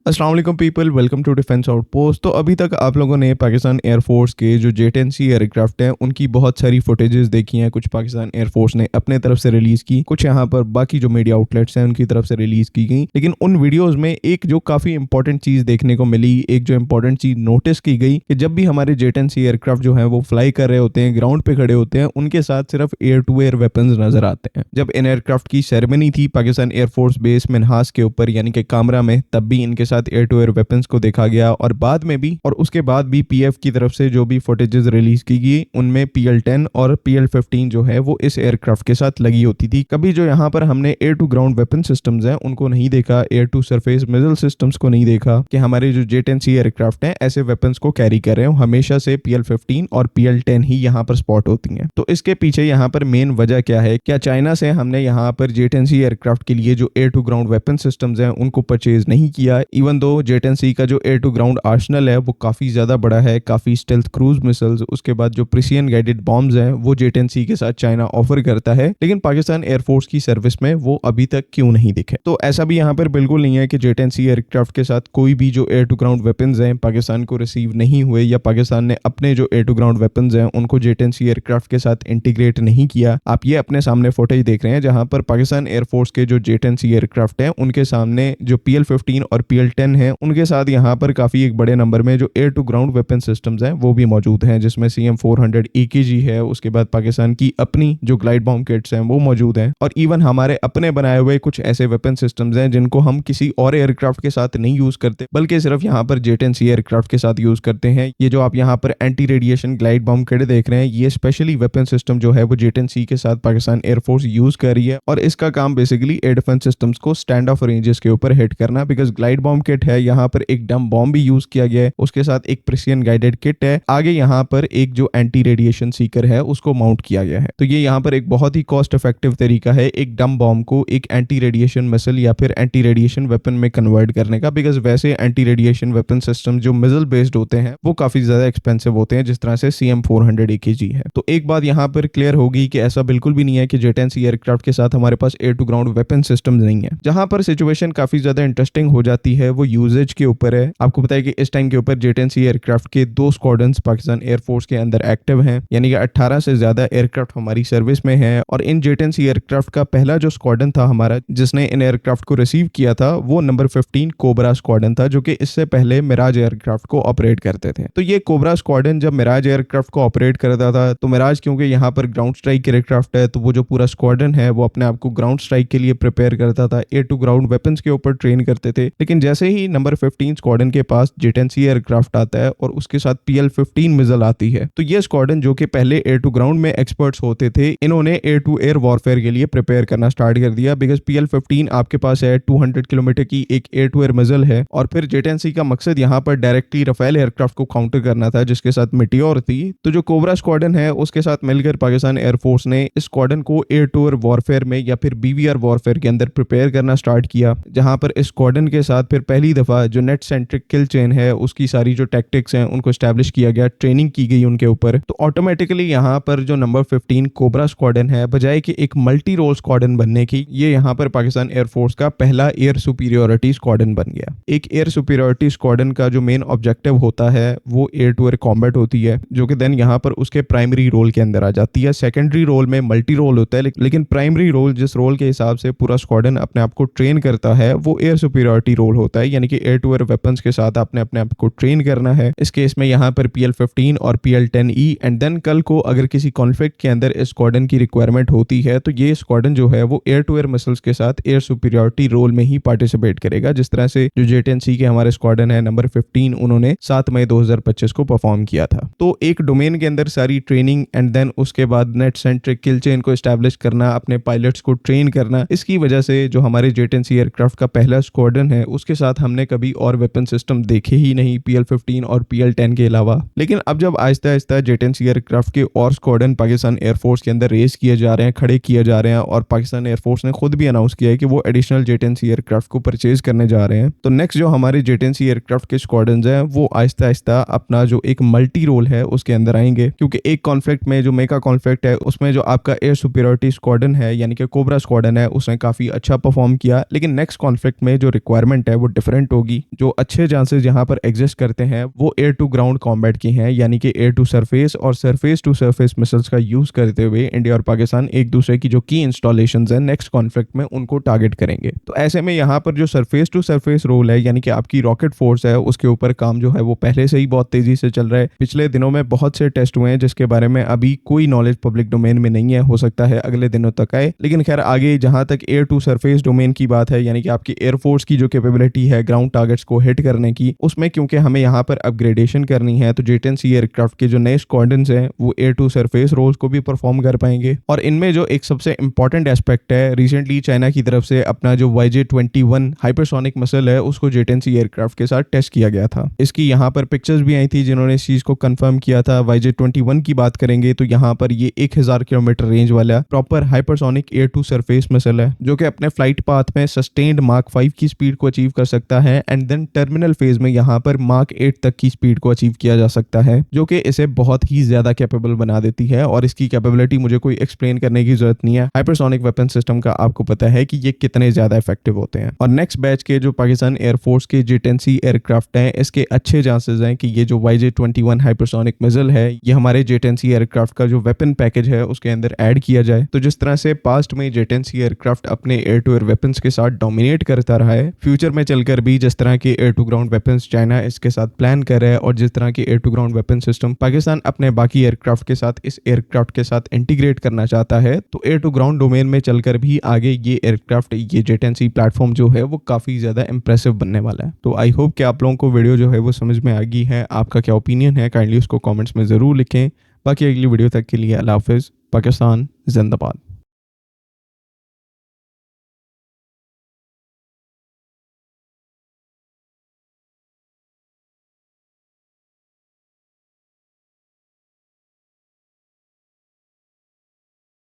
अस्सलाम वालेकुम people, welcome to defence outpost. तो अभी तक आप लोगों ने पाकिस्तान एयरफोर्स के जो J-10C एयरक्राफ्ट हैं उनकी बहुत सारी फुटेजेस देखी हैं। कुछ पाकिस्तान एयरफोर्स ने अपने तरफ से रिलीज़ की, कुछ यहाँ पर बाकी जो मीडिया आउटलेट्स हैं उनकी तरफ से रिलीज़ की गई। लेकिन उन वीडियोज़ में एक जो काफ़ी इंपॉर्टेंट चीज़ देखने को मिली, एक जो इंपॉर्टेंट चीज़ नोटिस की गई कि जब भी हमारे J-10C एयरक्राफ्ट जो हैं वो फ्लाई कर रहे होते हैं, ग्राउंड पे खड़े होते हैं, उनके साथ सिर्फ एयर टू एयर वेपन्स नजर आते हैं। जब इन एयरक्राफ्ट की सेरेमनी थी पाकिस्तान एयरफोर्स बेस मिन्हास के ऊपर यानी कि कामरा में, तब भी इनके साथ एयर टू एयर वेपन्स को देखा गया और बाद में भी और उसके बाद भी पीएफ की तरफ से जो भी फुटेजेस रिलीज की गई उनमें PL-10 और PL-15 जो है वो इस एयरक्राफ्ट के साथ लगी होती थी। कभी जो यहाँ पर हमने air to ground weapon systems हैं उनको नहीं देखा, air to surface missile systems को नहीं देखा कि हमारे जो J-10C एयरक्राफ्ट हैं ऐसे वेपन्स को कैरी कर रहे हो। हमेशा से PL-15 और PL-10 ही यहाँ पर स्पॉट होती हैं। तो इसके पीछे यहाँ पर मेन वजह क्या है? क्या चाइना से हमने यहाँ पर J-10C एयरक्राफ्ट के लिए जो air to ground weapon systems हैं उनको परचेज नहीं किया? इवन दो J-10C का जो एयर टू ग्राउंड आर्सेनल है वो काफी ज्यादा बड़ा है, काफी स्टेल्थ क्रूज मिसाइल्स, उसके बाद जो प्रिसिजन गाइडेड बॉम्ब्स हैं वो J-10C के साथ चाइना ऑफर करता है, लेकिन पाकिस्तान एयरफोर्स की सर्विस में वो अभी तक क्यों नहीं दिखे? तो ऐसा भी यहाँ पर बिल्कुल नहीं है कि J-10C एयरक्राफ्ट के साथ कोई भी जो एयर टू ग्राउंड वेपन्स हैं पाकिस्तान को रिसीव नहीं हुए या पाकिस्तान ने अपने जो एयर टू ग्राउंड वेपन्स हैं उनको J-10C एयरक्राफ्ट के साथ इंटीग्रेट नहीं किया। आप ये अपने सामने फुटेज देख रहे हैं जहां पर पाकिस्तान एयरफोर्स के जो J-10C एयरक्राफ्ट हैं उनके सामने जो PL-15 और PL-10 हैं उनके साथ यहाँ पर काफी एक बड़े नंबर में जो air to ground weapon systems हैं वो भी मौजूद हैं, जिसमें CM-400 EKG है, उसके बाद पाकिस्तान की अपनी जो ग्लाइड बॉम्ब किट्स हैं वो मौजूद हैं और इवन हमारे अपने बनाए हुए कुछ ऐसे वेपन सिस्टम्स हैं जिनको हम किसी और एयरक्राफ्ट के साथ नहीं यूज करते बल्कि सिर्फ यहाँ पर J-10C एयरक्राफ्ट के साथ यूज करते हैं। ये जो आप यहाँ पर anti radiation glide bomb kit देख रहे हैं ये स्पेशली वेपन सिस्टम जो है वो J-10C के साथ पाकिस्तान एयरफोर्स यूज कर रही है और इसका काम बेसिकली एयर डिफेंस सिस्टम्स को स्टैंड ऑफ रेंजेस के ऊपर हिट करना। बिकॉज ग्लाइड बॉम्ब किट है, यहाँ पर एक डम बॉम्ब भी यूज किया गया है, उसके साथ एक प्रिसिजन गाइडेड किट है, आगे यहाँ पर एक जो एंटी रेडिएशन सीकर है उसको माउंट किया गया है। तो ये यहाँ पर एक बहुत ही कॉस्ट इफेक्टिव तरीका है एक डम बॉम्ब को एक एंटी रेडिएशन मिसाइल या फिर एंटी रेडिएशन वेपन में कन्वर्ट करने का। बिकॉज वैसे एंटी रेडिएशन वेपन सिस्टम जो मिसाइल बेस्ड होते हैं वो काफी ज्यादा एक्सपेंसिव होते हैं, जिस तरह से CM-400 EKG है। तो एक बात यहाँ पर क्लियर होगी कि ऐसा बिल्कुल भी नहीं है कि J-10C एयरक्राफ्ट के साथ हमारे पास air to ground weapon system नहीं है। जहां पर सिचुएशन काफी ज्यादा इंटरेस्टिंग हो जाती है वो यूजेज के ऊपर है। आपको पता है कि इस टाइम के ऊपर J-10C एयरक्राफ्ट के 2 स्क्वाड्रन्स पाकिस्तान एयरफोर्स के अंदर एक्टिव हैं, यानी कि 18 से ज्यादा एयरक्राफ्ट हमारी सर्विस में है। और इन J-10C एयरक्राफ्ट का पहला जो स्क्वाड्रन था हमारा जिसने इन एयरक्राफ्ट को रिसीव किया था वो नंबर 15 कोबरा स्क्वाड्रन था, जो कि इससे पहले मिराज एयरक्राफ्ट को ऑपरेट करते थे। तो ये कोबरा स्क्वाड्रन जब मिराज एयरक्राफ्ट को ऑपरेट करता था तो मिराज क्योंकि यहाँ पर ग्राउंड स्ट्राइक एयरक्राफ्ट है तो वो जो पूरा स्क्वाड्रन है वो अपने आप को ग्राउंड स्ट्राइक के लिए प्रिपेयर करता था, एयर टू ग्राउंड वेपन्स के ऊपर ट्रेन करते थे। लेकिन जैसे ही नंबर 15 स्क्वाड्रन के पास J-10C एयरक्राफ्ट आता है और उसके साथ PL-15 मिसाइल आती है तो ये स्क्वाड्रन जो कि पहले एयर टू ग्राउंड में एक्सपर्ट्स होते थे इन्होंने एयर टू एयर वॉरफेयर के लिए प्रिपेयर करना स्टार्ट कर दिया। बिकॉज PL-15 आपके पास है 200 किलोमीटर की एक एयर टू एयर मिसाइल है और फिर J-10C का मकसद यहाँ पर डायरेक्टली राफेल एयरक्राफ्ट को काउंटर करना था जिसके साथ मेटियोर थी। तो जो कोबरा स्क्वाड्रन है उसके साथ मिलकर पाकिस्तान एयरफोर्स ने इस स्क्वाड्रन को एयर टू एयर वॉरफेयर में या फिर BVR वॉरफेयर के अंदर प्रिपेयर करना स्टार्ट किया, जहां पर इस स्क्वाड्रन के साथ फिर पहली दफा जो नेट सेंट्रिक किल चेन है उसकी सारी जो टैक्टिक्स हैं उनको एस्टैब्लिश किया गया, ट्रेनिंग की गई उनके ऊपर। तो ऑटोमेटिकली यहाँ पर जो नंबर 15 कोबरा स्क्वाड्रन है बजाय कि एक मल्टी रोल स्क्वाड्रन बनने की, ये यहाँ पर पाकिस्तान एयरफोर्स का पहला एयर सुपीरियोरिटी स्क्वाड्रन बन गया। एक एयर सुपीरियोरिटी स्क्वाड्रन का जो मेन ऑब्जेक्टिव होता है वो एयर टू एयर कॉम्बैट होती है, जो कि देन यहाँ पर उसके प्राइमरी रोल के अंदर आ जाती है। सेकेंडरी रोल में मल्टी रोल होता है, लेकिन प्राइमरी रोल जिस रोल के हिसाब से पूरा स्क्वाड्रन अपने आप को ट्रेन करता है वो एयर सुपीरियोरिटी रोल होता है, यानी कि एयर टू एयर वेपन्स के साथ आपने अपने आप को ट्रेन करना है। इस केस में यहाँ पर PL-15 और PL-10E एंड देन कल को अगर किसी कॉन्फ्लिक्ट के अंदर इस स्क्वाड्रन की रिक्वायरमेंट होती है तो ये स्क्वाड्रन जो है वो एयर टू एयर मिसाइल्स के साथ एयर सुपीरियोरिटी रोल में ही पार्टिसिपेट करेगा, जिस तरह से जो J-10C के हमारे स्क्वाड्रन है नंबर 15 उन्होंने 7 मई 2025 को परफॉर्म किया था। तो एक डोमेन के अंदर सारी ट्रेनिंग एंड देन उसके बाद नेट सेंट्रिक किल चेन को एस्टैब्लिश करना, अपने पायलट्स को ट्रेन करना, इसकी वजह से जो हमारे J-10C एयरक्राफ्ट का पहला स्क्वाड्रन है उसके साथ हमने कभी और वेपन सिस्टम देखे ही नहीं PL-15 और PL-10 के अलावा। लेकिन अब जब आहिस्ता आहिस्ता J-10C एयरक्राफ्ट के और स्क्वाड्रन पाकिस्तान एयरफोर्स के अंदर रेस किए जा रहे हैं, खड़े किए जा रहे हैं और पाकिस्तान एयरफोर्स ने खुद भी अनाउंस किया है कि वो एडिशनल J-10C एयरक्राफ्ट को परचेज करने जा रहे हैं। तो नेक्स्ट जो हमारे J-10C एयरक्राफ्ट के स्क्वाड्रन हैं वो आहिस्ता आहिस्ता अपना जो एक मल्टी रोल है उसके अंदर आएंगे, क्योंकि एक कॉन्फ्लिक्ट में जो मेगा कॉन्फ्लिक्ट है उसमें जो आपका एयर सुपीरियोरिटी स्क्वाड्रन है यानी कि कोबरा स्क्वाड्रन है उसने काफी अच्छा परफॉर्म किया, लेकिन नेक्स्ट कॉन्फ्लिक्ट में जो रिक्वायरमेंट है वो डिफरेंट होगी। जो अच्छे चांसेस यहाँ पर एग्जिस्ट करते हैं वो एयर टू ग्राउंड कॉम्बैट के हैं, यानी कि एयर टू सरफेस और सरफेस टू सरफेस मिसाइल्स का यूज करते हुए इंडिया और पाकिस्तान एक दूसरे की जो की इंस्टॉलेशंस हैं नेक्स्ट कॉन्फ्लिक्ट में उनको टारगेट करेंगे। तो ऐसे में यहाँ पर जो सरफेस टू सरफेस रोल है, यानी कि आपकी रॉकेट फोर्स है, उसके ऊपर काम जो है वो पहले से ही बहुत तेजी से चल रहा है। पिछले दिनों में बहुत से टेस्ट हुए हैं जिसके बारे में अभी कोई नॉलेज पब्लिक डोमेन में नहीं है, हो सकता है अगले दिनों तक आए। लेकिन खैर आगे जहां तक एयर टू सरफेस डोमेन की बात है, यानी कि आपकी एयरफोर्स की जो कैपेबिलिटी है ग्राउंड टारगेट्स को हिट करने की, उसमें क्योंकि हमें यहाँ पर अपग्रेडेशन करनी है तो जेट-एंड-सी एयरक्राफ्ट के जो नए स्क्वाड्रन्स हैं वो एयर टू सरफेस रोल्स को भी परफॉर्म कर पाएंगे। और इनमें जो एक सबसे इंपॉर्टेंट एस्पेक्ट है, रिसेंटली चाइना की तरफ से अपना जो YJ-21 हाइपरसोनिक मिसाइल है उसको जेट-एंड-सी एयरक्राफ्ट के साथ टेस्ट किया गया था। इसकी यहाँ पर पिक्चर्स भी आई थी जिन्होंने इस चीज को कंफर्म किया था। YJ-21 की बात करेंगे तो यहाँ पर ये 1000 किलोमीटर रेंज वाला proper hypersonic air to surface missile है जो कि अपने फ्लाइट पाथ में सस्टेन्ड मार्क 5 की स्पीड को अचीव कर सकता है एंड देन टर्मिनल फेज में यहाँ पर मार्क 8 तक की स्पीड को अचीव किया जा सकता है, जो कि इसे बहुत ही ज्यादा कैपेबल बना देती है। और इसकी कैपेबिलिटी मुझे कोई एक्सप्लेन करने की जरूरत नहीं है, हाइपरसोनिक वेपन सिस्टम का आपको पता है कि ये कितने ज्यादा इफेक्टिव होते हैं। और नेक्स्ट बैच के जो पाकिस्तान एयरफोर्स के जेट-एंड-सी एयरक्राफ्ट हैं, इसके अच्छे चांसेस हैं कि ये जो YJ-21 हाइपरसोनिक मिसाइल है ये हमारे जेट-एंड-सी एयरक्राफ्ट का जो वेपन पैकेज है उसके अंदर ऐड किया जाए। तो जिस तरह से पास्ट में जेट-एंड-सी एयरक्राफ्ट अपने एयर टू एयर वेपन्स के साथ डोमिनेट करता रहा है, फ्यूचर में चलकर भी जिस तरह के air to ground weapons China इसके साथ प्लान कर रहा है और जिस तरह के air to ground weapon system Pakistan अपने बाकी एयरक्राफ्ट के साथ इस एयरक्राफ्ट के साथ इंटीग्रेट करना चाहता है, तो एयर टू ग्राउंड डोमेन में चलकर भी आगे ये एयरक्राफ्ट, ये जेट-एंड-सी प्लेटफॉर्म जो है वो काफी ज्यादा इंप्रेसिव बनने वाला है। तो आई होप कि आप लोगों को वीडियो जो है वो समझ में आ गई है। आपका क्या ओपिनियन है काइंडली उसको कमेंट्स में जरूर लिखें। बाकी अगली वीडियो तक के लिए अल्लाह हाफिज। पाकिस्तान जिंदाबाद।